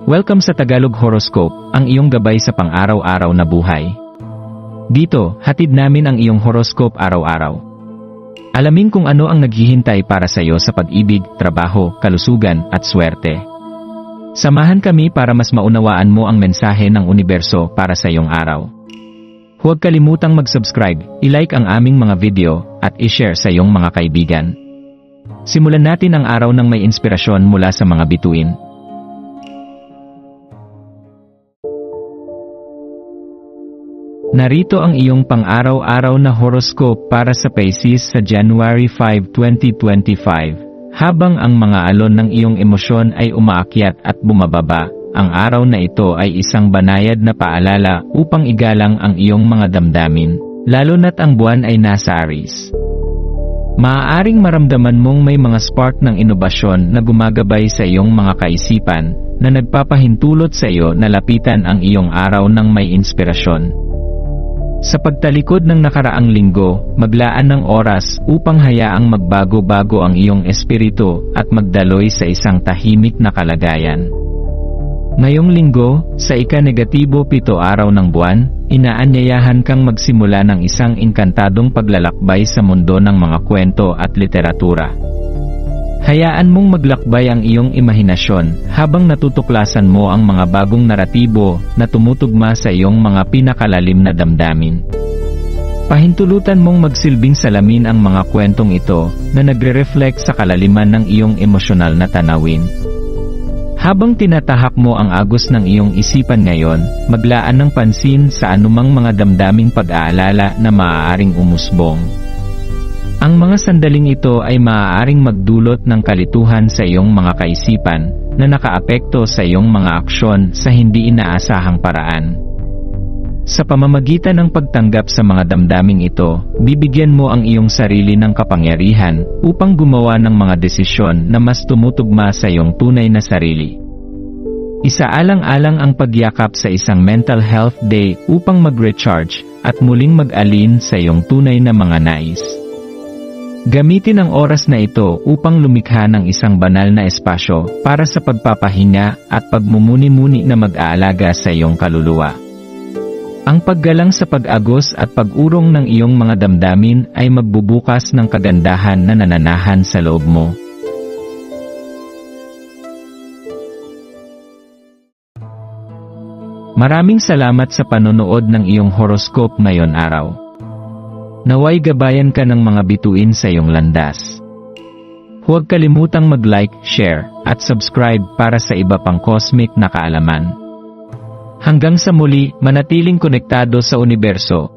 Welcome sa Tagalog Horoscope, ang iyong gabay sa pang-araw-araw na buhay. Dito, hatid namin ang iyong horoscope araw-araw. Alamin kung ano ang naghihintay para sa iyo sa pag-ibig, trabaho, kalusugan, at swerte. Samahan kami para mas maunawaan mo ang mensahe ng universo para sa iyong araw. Huwag kalimutang mag-subscribe, i-like ang aming mga video, at i-share sa iyong mga kaibigan. Simulan natin ang araw ng may inspirasyon mula sa mga bituin. Narito ang iyong pang-araw-araw na horoscope para sa Pisces sa January 5, 2025. Habang ang mga alon ng iyong emosyon ay umaakyat at bumababa, ang araw na ito ay isang banayad na paalala upang igalang ang iyong mga damdamin, lalo na't ang buwan ay nasa Aries. Maaaring maramdaman mong may mga spark ng inobasyon na gumagabay sa iyong mga kaisipan, na nagpapahintulot sa iyo na lapitan ang iyong araw ng may inspirasyon. Sa pagtalikod ng nakaraang linggo, maglaan ng oras upang hayaang magbago-bago ang iyong espiritu at magdaloy sa isang tahimik na kalagayan. Ngayong linggo, sa ika-negatibo 7 araw ng buwan, inaanyayahan kang magsimula ng isang inkantadong paglalakbay sa mundo ng mga kwento at literatura. Hayaan mong maglakbay ang iyong imahinasyon habang natutuklasan mo ang mga bagong naratibo na tumutugma sa iyong mga pinakalalim na damdamin. Pahintulutan mong magsilbing salamin ang mga kwentong ito na nagre-reflect sa kalaliman ng iyong emosyonal na tanawin. Habang tinatahak mo ang agos ng iyong isipan ngayon, maglaan ng pansin sa anumang mga damdaming pag-aalala na maaaring umusbong. Ang mga sandaling ito ay maaaring magdulot ng kalituhan sa iyong mga kaisipan na nakaapekto sa iyong mga aksyon sa hindi inaasahang paraan. Sa pamamagitan ng pagtanggap sa mga damdaming ito, bibigyan mo ang iyong sarili ng kapangyarihan upang gumawa ng mga desisyon na mas tumutugma sa iyong tunay na sarili. Isaalang-alang ang pagyakap sa isang mental health day upang mag-recharge at muling mag-alin sa iyong tunay na mga nais. Gamitin ang oras na ito upang lumikha ng isang banal na espasyo para sa pagpapahinga at pagmumuni-muni na mag-aalaga sa iyong kaluluwa. Ang paggalang sa pag-agos at pag-urong ng iyong mga damdamin ay magbubukas ng kagandahan na nananahan sa loob mo. Maraming salamat sa panonood ng iyong horoscope ngayon araw. Naway gabayan ka ng mga bituin sa iyong landas. Huwag kalimutang mag-like, share, at subscribe para sa iba pang cosmic na kaalaman. Hanggang sa muli, manatiling konektado sa universo